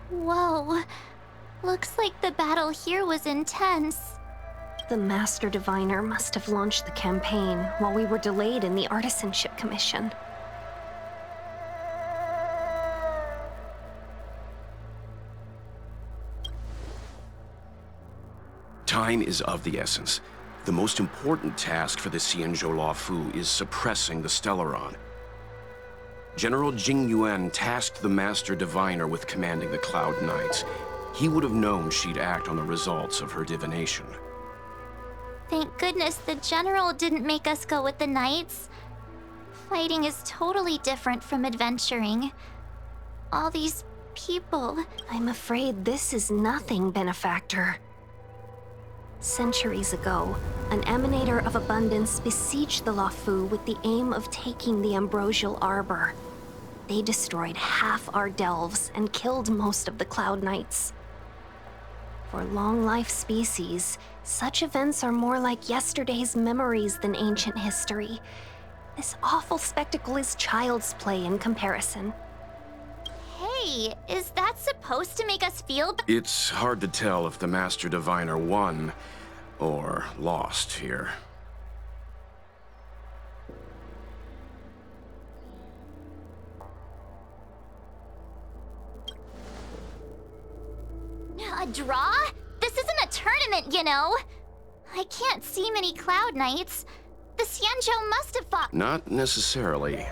Whoa. Looks like the battle here was intense. The Master Diviner must have launched the campaign while we were delayed in the Artisanship Commission. Time is of the essence. The most important task for the Xianzhou Luofu is suppressing the Stellaron. General Jing Yuan tasked the Master Diviner with commanding the Cloud Knights. He would have known she'd act on the results of her divination. Thank goodness the General didn't make us go with the Knights. Fighting is totally different from adventuring. All these people... I'm afraid this is nothing, Benefactor. Centuries ago, an Emanator of Abundance besieged the Luofu with the aim of taking the Ambrosial Arbor. They destroyed half our delves and killed most of the Cloud Knights. For long-life species, such events are more like yesterday's memories than ancient history. This awful spectacle is child's play in comparison. Hey, is that supposed to make us feel... It's hard to tell if the Master Diviner won or lost here. A draw? This isn't a tournament, you know. I can't see many Cloud Knights. The Xianzhou must have fought... Not necessarily.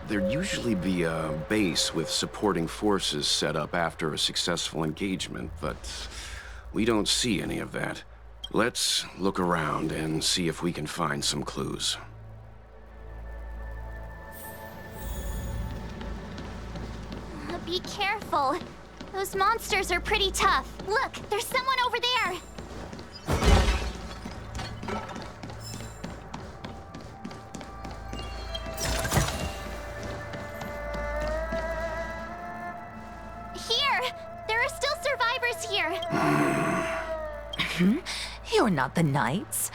There'd usually be a base with supporting forces set up after a successful engagement, but we don't see any of that. Let's look around and see if we can find some clues. Be careful. Those monsters are pretty tough. Look, there's someone over there. There are still survivors here. You're not the Knights.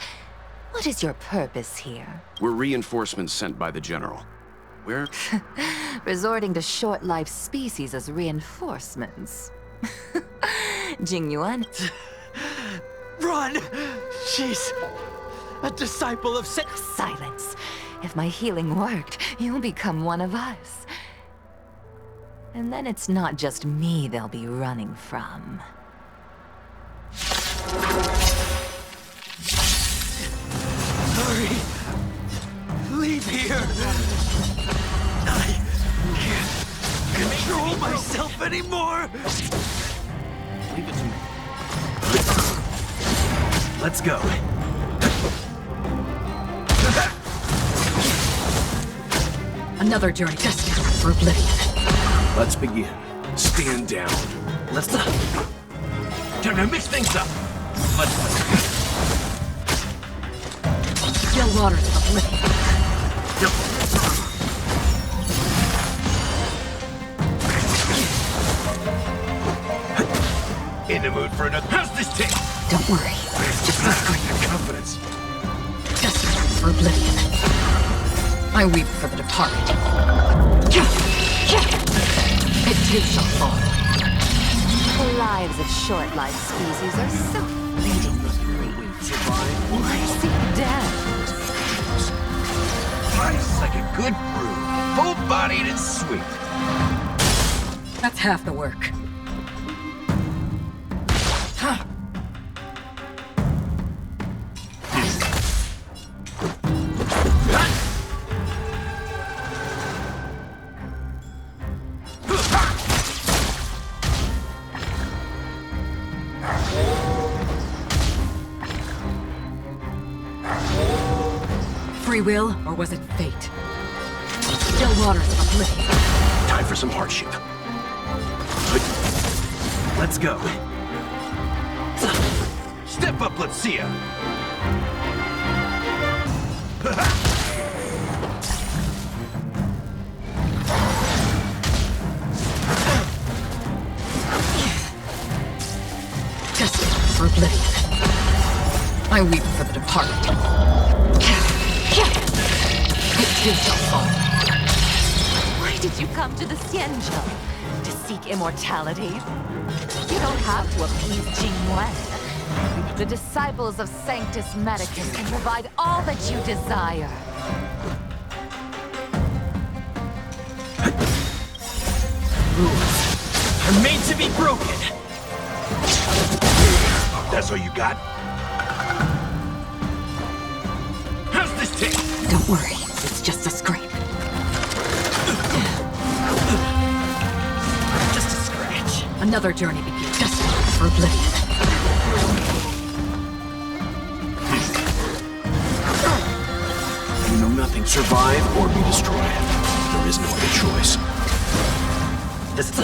What is your purpose here? We're reinforcements sent by the General. Where? Resorting to short-lived species as reinforcements. Jing Yuan. Run! She's a disciple of Silence. If my healing worked, you'll become one of us. And then it's not just me they'll be running from. Hurry! Leave here! I can't control myself anymore! Leave it to me. Let's go. Another journey destined for oblivion. Let's begin. Stand down. Let's time to mix things up. Let's Still waters of oblivion. In the mood for another. How's this taste? Don't worry. Just not good. Confidence. Destined for oblivion. I weep for the departed. It too shall fall. The lives of short-lived species are so fleetingly brief. Why seek death? Tastes like a good brew. Full-bodied and sweet. That's half the work. Free will, or was it fate? Still waters of oblivion. Time for some hardship. Let's go. Step up, let's see ya. Destined for oblivion. I weep for the departed. It too shall fall. Why did you come to the Xianzhou? To seek immortality? You don't have to appease Jingyuan. The disciples of Sanctus Medicus can provide all that you desire. Rules are made to be broken. That's all you got? How's this taste? Don't worry, it's just a scrape. Just a scratch. Another journey begins. Destined for oblivion. You know nothing. Survive or be destroyed. There is no other choice. This is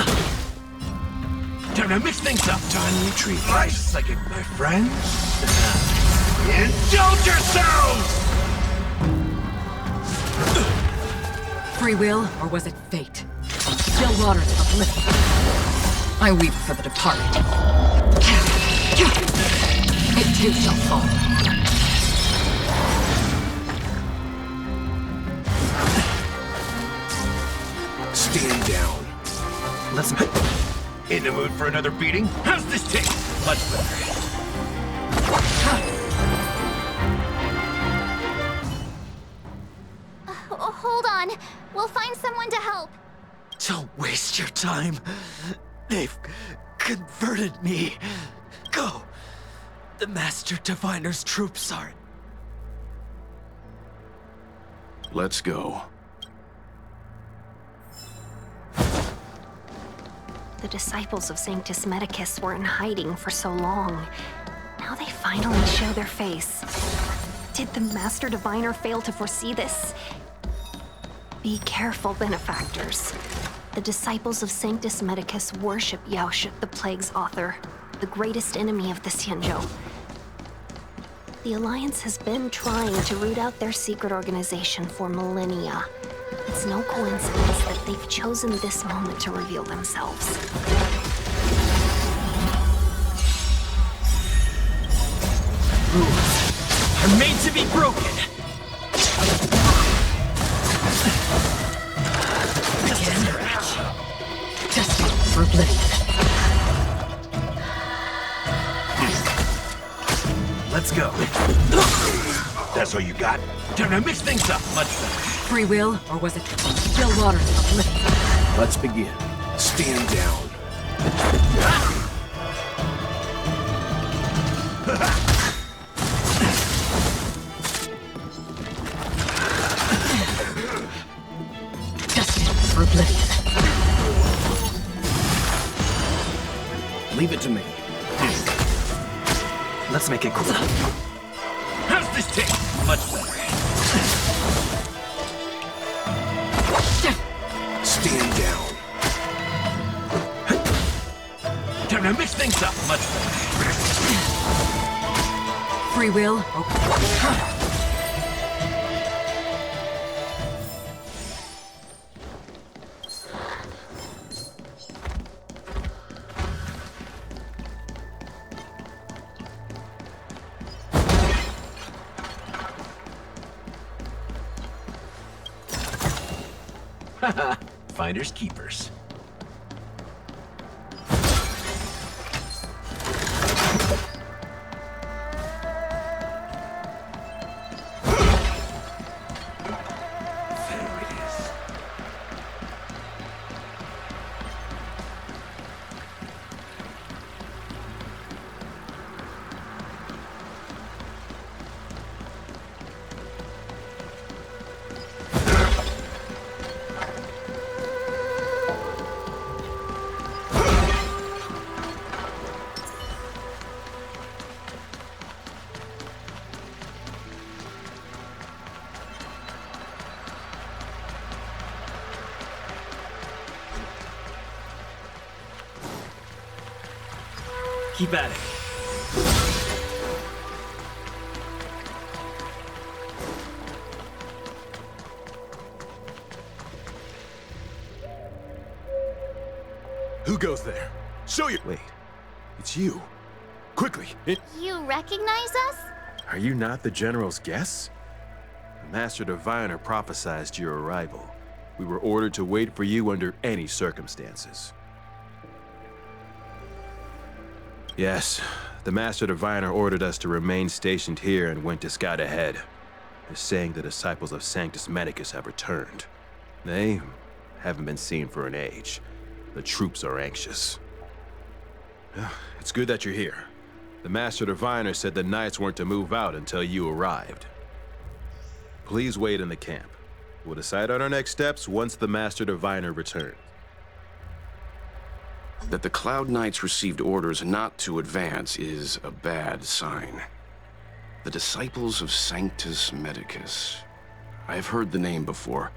time to mix things up. Time to retreat. Nice second, my friend. Indulge yourselves! Free will, or was it fate? Still waters of oblivion. I weep for the departed. It too shall fall. Stand down. Let's in the mood for another beating? How's this taste? Much better. Hold on. We'll find someone to help. Don't waste your time. They've converted me. Go. The Master Diviner's troops are... Let's go. The disciples of Sanctus Medicus were in hiding for so long. Now they finally show their face. Did the Master Diviner fail to foresee this? Be careful, benefactors. The disciples of Sanctus Medicus worship Yaoshut, the Plague's author, the greatest enemy of the Xianzhou. The Alliance has been trying to root out their secret organization for millennia. It's no coincidence that they've chosen this moment to reveal themselves. Rules are made to be broken. Destined for oblivion. Let's go. That's all you got? Time to mix things up. Much better. Free will, or was it still waters of oblivion? Let's begin. Stand down. Destined for oblivion. Leave it to me. Let's make it cool. How's this taste? Much better. Stand down. Time to mix things up. Much better. Free will, or... Finders keepers. There it is. Keep at it. Who goes there? Show your... Wait, it's you. Quickly, You recognize us? Are you not the General's guests? The Master Diviner prophesized your arrival. We were ordered to wait for you under any circumstances. Yes, the Master Diviner ordered us to remain stationed here and went to scout ahead. They're saying the disciples of Sanctus Medicus have returned. They haven't been seen for an age. The troops are anxious. It's good that you're here. The Master Diviner said the Knights weren't to move out until you arrived. Please wait in the camp. We'll decide on our next steps once the Master Diviner returns. That the Cloud Knights received orders not to advance is a bad sign. The Disciples of Sanctus Medicus. I've heard the name before.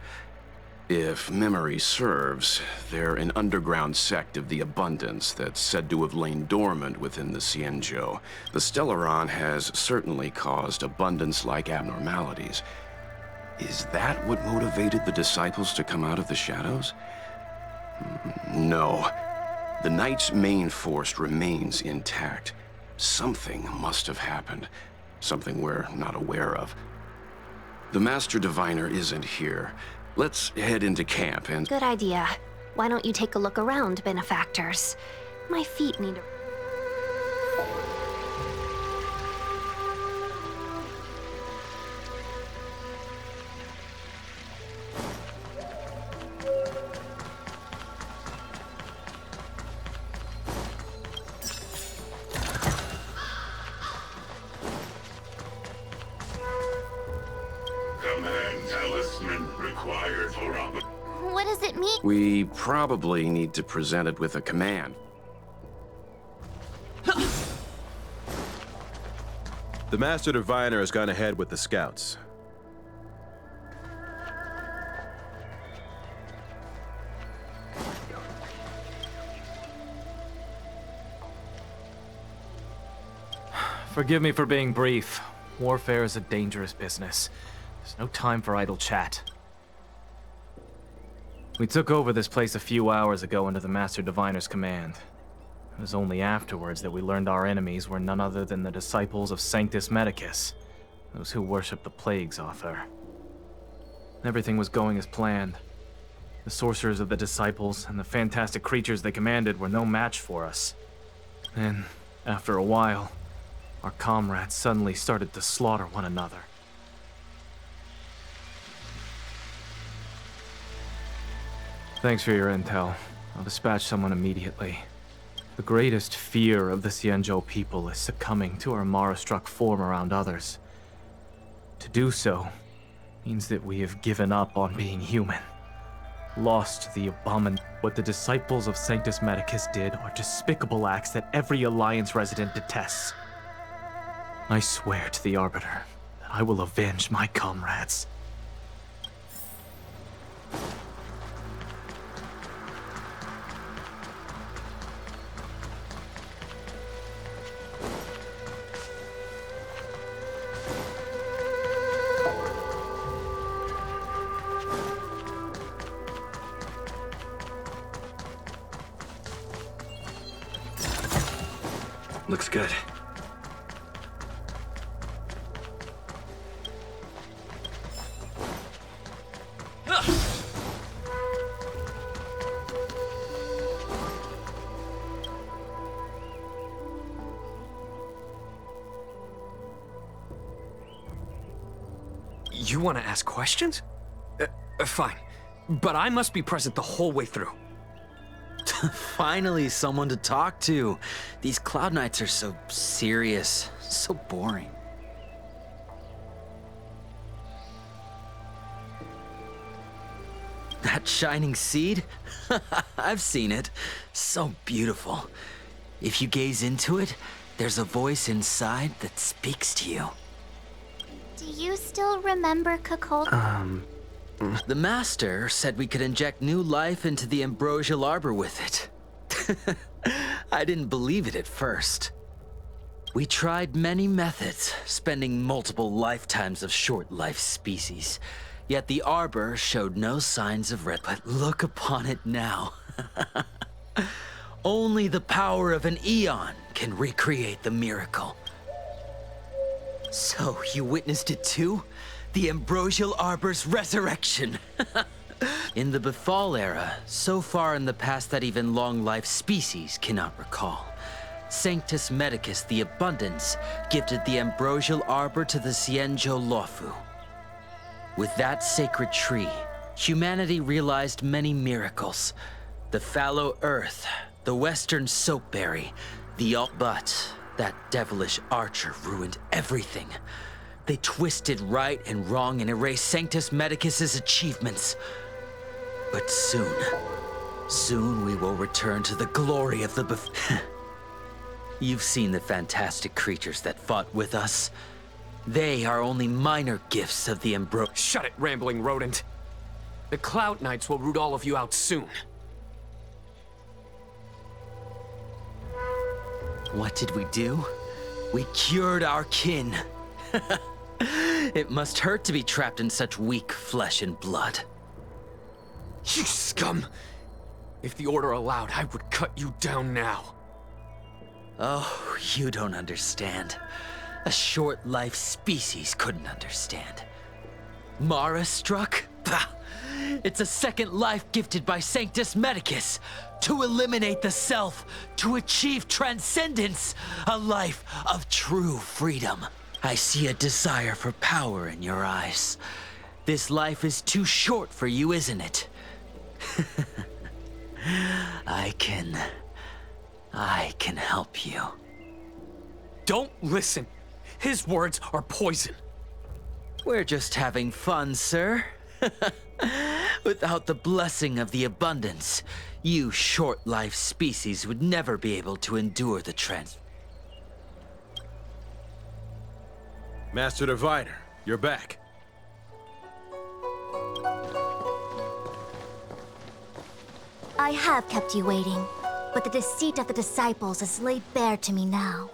If memory serves, they're an underground sect of the Abundance that's said to have lain dormant within the Xianzhou. The Stellaron has certainly caused Abundance-like abnormalities. Is that what motivated the Disciples to come out of the shadows? No. The Knight's main force remains intact. Something must have happened. Something we're not aware of. The Master Diviner isn't here. Let's head into camp and... Good idea. Why don't you take a look around, benefactors? My feet need a... What does it mean? We probably need to present it with a command. The Master Diviner has gone ahead with the scouts. Forgive me for being brief. Warfare is a dangerous business. There's no time for idle chat. We took over this place a few hours ago under the Master Diviner's command. It was only afterwards that we learned our enemies were none other than the disciples of Sanctus Medicus, those who worship the plague's author. Everything was going as planned. The sorcerers of the disciples and the fantastic creatures they commanded were no match for us. Then, after a while, our comrades suddenly started to slaughter one another. Thanks for your intel. I'll dispatch someone immediately. The greatest fear of the Xianzhou people is succumbing to our Mara-struck form around others. To do so means that we have given up on being human. Lost the What the disciples of Sanctus Medicus did are despicable acts that every Alliance resident detests. I swear to the Arbiter that I will avenge my comrades. Looks good. You want to ask questions? Fine. But I must be present the whole way through. Finally, someone to talk to. These Cloud Knights are so serious, so boring. That shining seed? I've seen it. So beautiful. If you gaze into it, there's a voice inside that speaks to you. Do you still remember Kakol? The Master said we could inject new life into the ambrosial arbor with it. I didn't believe it at first. We tried many methods, spending multiple lifetimes of short-life species. Yet the arbor showed no signs of red. But look upon it now. Only the power of an eon can recreate the miracle. So, you witnessed it too? The ambrosial arbor's resurrection. In the Befall era, so far in the past that even long-life species cannot recall. Sanctus Medicus the Abundance gifted the ambrosial arbor to the Xianzhou Luofu. With that sacred tree, humanity realized many miracles. The fallow earth, the western soapberry, but that devilish archer ruined everything. They twisted right and wrong and erased Sanctus Medicus's achievements. But soon we will return to the glory of the You've seen the fantastic creatures that fought with us. They are only minor gifts of the Shut it, rambling rodent. The Cloud Knights will root all of you out soon. What did we do? We cured our kin. It must hurt to be trapped in such weak flesh and blood. You scum! If the Order allowed, I would cut you down now. Oh, you don't understand. A short-life species couldn't understand. Mara struck? Bah! It's a second life gifted by Sanctus Medicus to eliminate the self, to achieve transcendence, a life of true freedom. I see a desire for power in your eyes. This life is too short for you, isn't it? I can help you. Don't listen. His words are poison. We're just having fun, sir. Without the blessing of the abundance, you short-life species would never be able to endure the Master Diviner, you're back. I have kept you waiting, but the deceit of the disciples is laid bare to me now.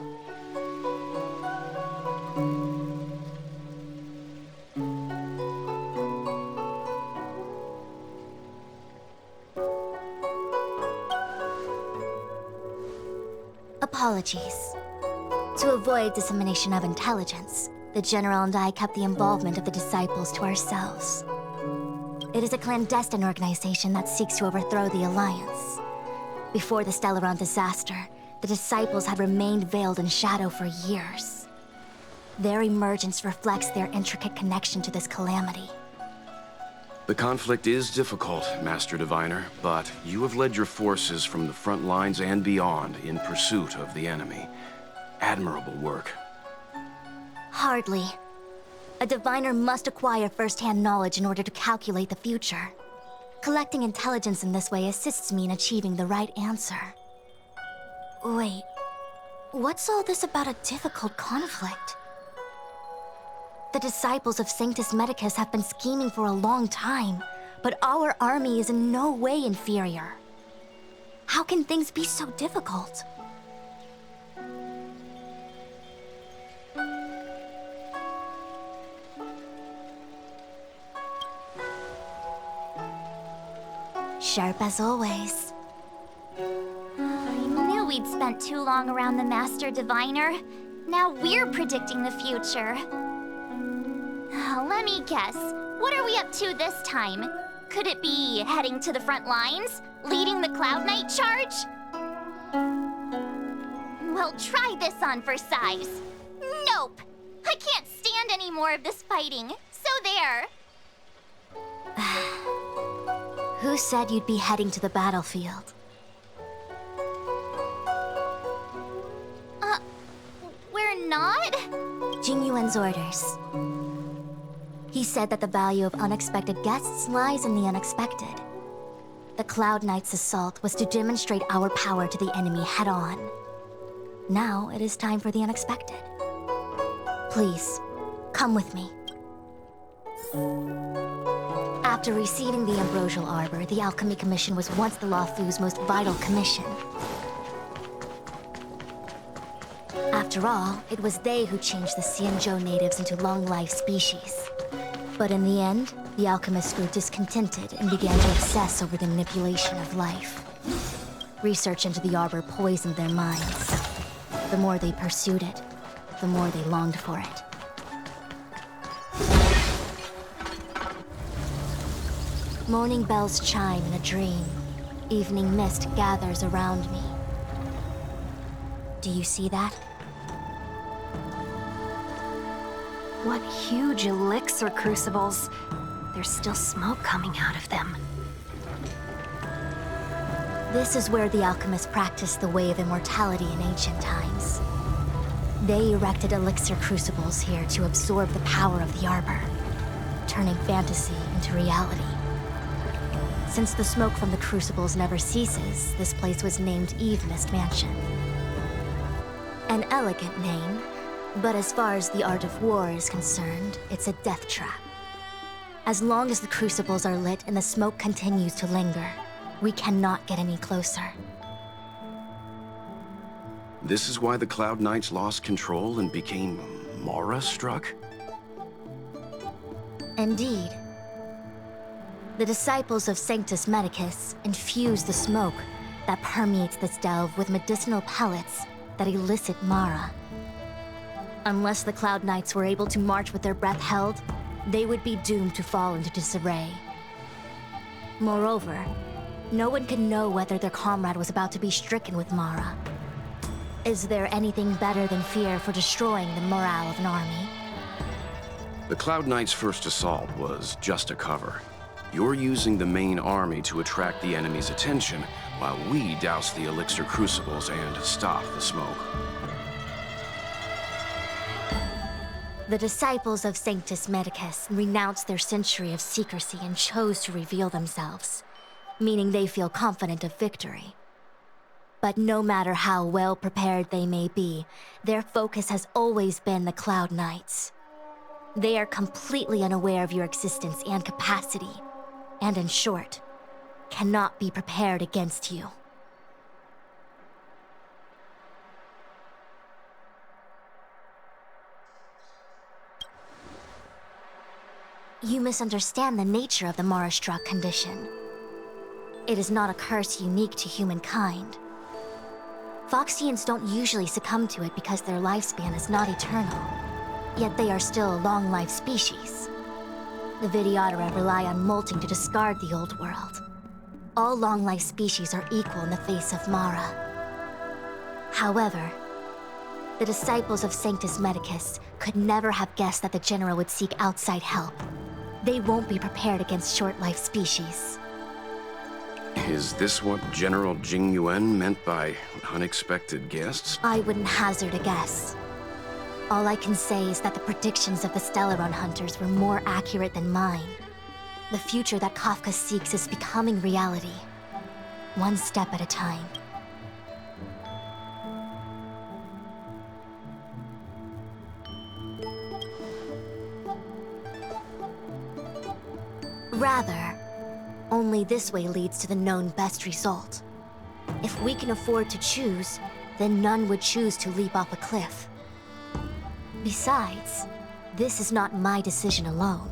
Apologies. To avoid dissemination of intelligence, the General and I kept the involvement of the disciples to ourselves. It is a clandestine organization that seeks to overthrow the Alliance. Before the Stellaron disaster, the disciples had remained veiled in shadow for years. Their emergence reflects their intricate connection to this calamity. The conflict is difficult, Master Diviner, but you have led your forces from the front lines and beyond in pursuit of the enemy. Admirable work. Hardly. A diviner must acquire first-hand knowledge in order to calculate the future. Collecting intelligence in this way assists me in achieving the right answer. Wait, what's all this about a difficult conflict? The disciples of Sanctus Medicus have been scheming for a long time, but our army is in no way inferior. How can things be so difficult? Sharp as always. I knew we'd spent too long around the Master Diviner. Now we're predicting the future. Let me guess. What are we up to this time? Could it be heading to the front lines? Leading the Cloud Knight charge? Well, try this on for size. Nope! I can't stand any more of this fighting. So there. Who said you'd be heading to the battlefield? We're not? Jingyuan's orders. He said that the value of unexpected guests lies in the unexpected. The Cloud Knight's assault was to demonstrate our power to the enemy head-on. Now it is time for the unexpected. Please, come with me. After receiving the Ambrosial Arbor, the Alchemy Commission was once the Luofu's most vital commission. After all, it was they who changed the Xianzhou natives into long-life species. But in the end, the alchemists grew discontented and began to obsess over the manipulation of life. Research into the arbor poisoned their minds. The more they pursued it, the more they longed for it. Morning bells chime in a dream. Evening mist gathers around me. Do you see that? What huge elixir crucibles. There's still smoke coming out of them. This is where the alchemists practiced the way of immortality in ancient times. They erected elixir crucibles here to absorb the power of the arbor, turning fantasy into reality. Since the smoke from the crucibles never ceases, this place was named Eve Mist Mansion. An elegant name, but as far as the art of war is concerned, it's a death trap. As long as the crucibles are lit and the smoke continues to linger, we cannot get any closer. This is why the Cloud Knights lost control and became Mara-struck? Indeed. The disciples of Sanctus Medicus infuse the smoke that permeates this delve with medicinal pellets that elicit Mara. Unless the Cloud Knights were able to march with their breath held, they would be doomed to fall into disarray. Moreover, no one can know whether their comrade was about to be stricken with Mara. Is there anything better than fear for destroying the morale of an army? The Cloud Knights' first assault was just a cover. You're using the main army to attract the enemy's attention, while we douse the elixir crucibles and stop the smoke. The disciples of Sanctus Medicus renounced their century of secrecy and chose to reveal themselves, meaning they feel confident of victory. But no matter how well prepared they may be, their focus has always been the Cloud Knights. They are completely unaware of your existence and capacity, and in short, cannot be prepared against you. You misunderstand the nature of the Mara-struck condition. It is not a curse unique to humankind. Foxians don't usually succumb to it because their lifespan is not eternal, yet they are still a long-lived species. The Vidyadhara rely on molting to discard the old world. All long-life species are equal in the face of Mara. However, the disciples of Sanctus Medicus could never have guessed that the General would seek outside help. They won't be prepared against short-life species. Is this what General Jing Yuan meant by unexpected guests? I wouldn't hazard a guess. All I can say is that the predictions of the Stellaron hunters were more accurate than mine. The future that Kafka seeks is becoming reality, one step at a time. Rather, only this way leads to the known best result. If we can afford to choose, then none would choose to leap off a cliff. Besides, this is not my decision alone.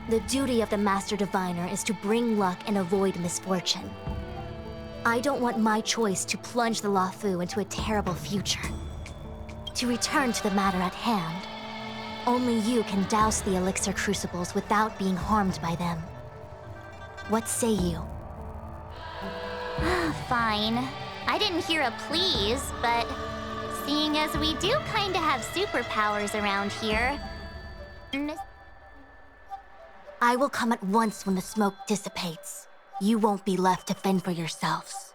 The duty of the Master Diviner is to bring luck and avoid misfortune. I don't want my choice to plunge the Luofu into a terrible future. To return to the matter at hand, only you can douse the elixir crucibles without being harmed by them. What say you? Fine. I didn't hear a please, but seeing as we do kinda have superpowers around here... I will come at once when the smoke dissipates. You won't be left to fend for yourselves.